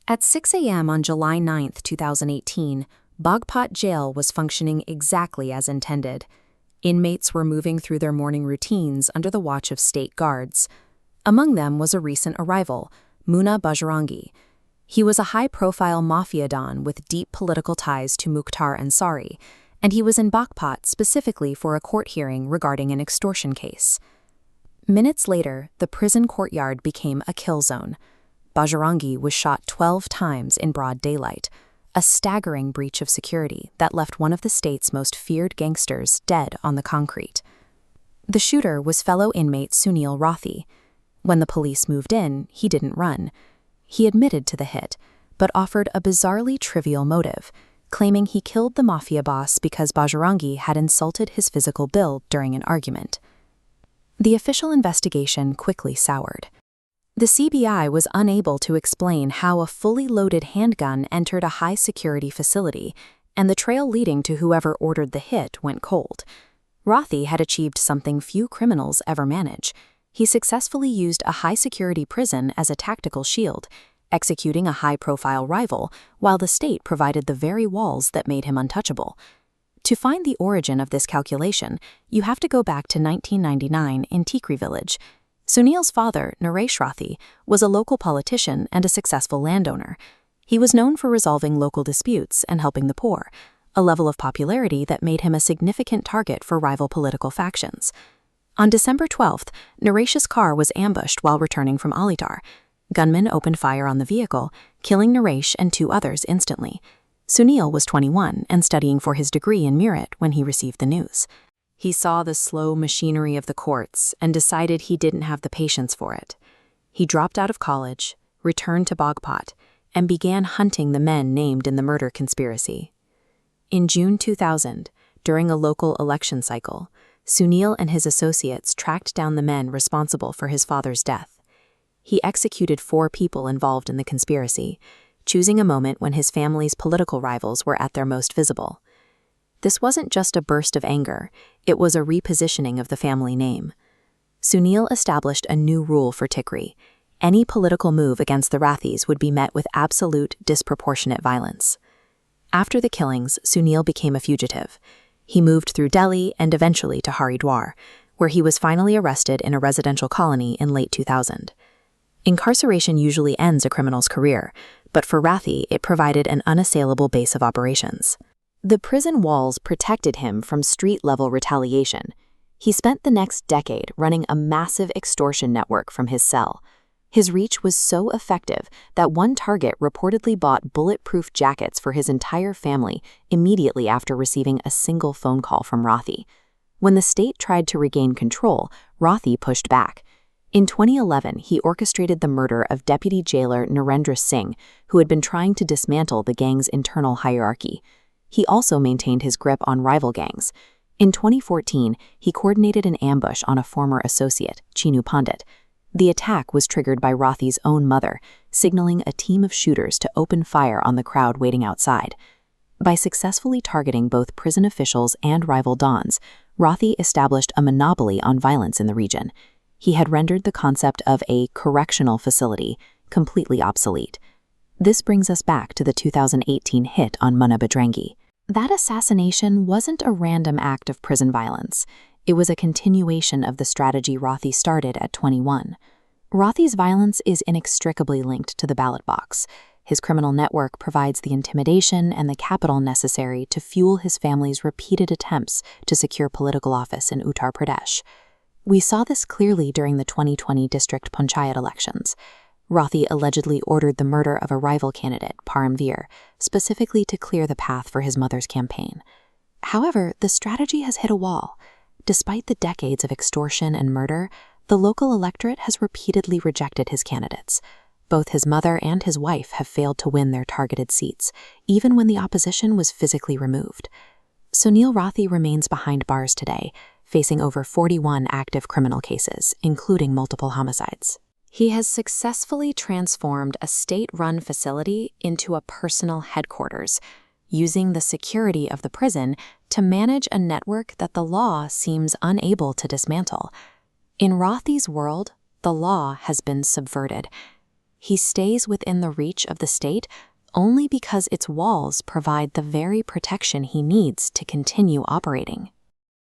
At 6 a.m. on July 9, 2018, Bagpat jail was functioning exactly as intended. Inmates were moving through their morning routines under the watch of state guards. Among them was a recent arrival, Munna Bajrangi. He was a high-profile mafia don with deep political ties to Mukhtar Ansari, and he was in Bagpat specifically for a court hearing regarding an extortion case. Minutes later, the prison courtyard became a kill zone. Bajrangi was shot 12 times in broad daylight, a staggering breach of security that left one of the state's most feared gangsters dead on the concrete. The shooter was fellow inmate Sunil Rathi. When the police moved in, he didn't run. He admitted to the hit, but offered a bizarrely trivial motive, claiming he killed the mafia boss because Bajrangi had insulted his physical build during an argument. The official investigation quickly soured. The CBI was unable to explain how a fully loaded handgun entered a high-security facility, and the trail leading to whoever ordered the hit went cold. Rathi had achieved something few criminals ever manage. He successfully used a high-security prison as a tactical shield, executing a high-profile rival, while the state provided the very walls that made him untouchable. To find the origin of this calculation, you have to go back to 1999 in Tikri village. Sunil's father, Naresh Rathi, was a local politician and a successful landowner. He was known for resolving local disputes and helping the poor, a level of popularity that made him a significant target for rival political factions. On December 12th, Naresh's car was ambushed while returning from Alitar. Gunmen opened fire on the vehicle, killing Naresh and 2 others instantly. Sunil was 21 and studying for his degree in Meerut when he received the news. He saw the slow machinery of the courts and decided he didn't have the patience for it. He dropped out of college, returned to Bagpat, and began hunting the men named in the murder conspiracy. In June 2000, during a local election cycle, Sunil and his associates tracked down the men responsible for his father's death. He executed 4 people involved in the conspiracy, choosing a moment when his family's political rivals were at their most visible. This wasn't just a burst of anger, it was a repositioning of the family name. Sunil established a new rule for Tikri. Any political move against the Rathis would be met with absolute, disproportionate violence. After the killings, Sunil became a fugitive. He moved through Delhi and eventually to Haridwar, where he was finally arrested in a residential colony in late 2000. Incarceration usually ends a criminal's career, but for Rathi, it provided an unassailable base of operations. The prison walls protected him from street-level retaliation. He spent the next decade running a massive extortion network from his cell. His reach was so effective that one target reportedly bought bulletproof jackets for his entire family immediately after receiving a single phone call from Rathi. When the state tried to regain control, Rathi pushed back. In 2011, he orchestrated the murder of Deputy Jailer Narendra Singh, who had been trying to dismantle the gang's internal hierarchy. He also maintained his grip on rival gangs. In 2014, he coordinated an ambush on a former associate, Chinu Pandit. The attack was triggered by Rathi's own mother, signaling a team of shooters to open fire on the crowd waiting outside. By successfully targeting both prison officials and rival dons, Rathi established a monopoly on violence in the region. He had rendered the concept of a correctional facility completely obsolete. This brings us back to the 2018 hit on Munna Bajrangi. That assassination wasn't a random act of prison violence. It was a continuation of the strategy Rathi started at 21. Rathi's violence is inextricably linked to the ballot box. His criminal network provides the intimidation and the capital necessary to fuel his family's repeated attempts to secure political office in Uttar Pradesh. We saw this clearly during the 2020 district panchayat elections. Rathi allegedly ordered the murder of a rival candidate, Paramveer, specifically to clear the path for his mother's campaign. However, the strategy has hit a wall. Despite the decades of extortion and murder, the local electorate has repeatedly rejected his candidates. Both his mother and his wife have failed to win their targeted seats, even when the opposition was physically removed. Sunil Rathi remains behind bars today, facing over 41 active criminal cases, including multiple homicides. He has successfully transformed a state-run facility into a personal headquarters, using the security of the prison to manage a network that the law seems unable to dismantle. In Rathi's world, the law has been subverted. He stays within the reach of the state only because its walls provide the very protection he needs to continue operating.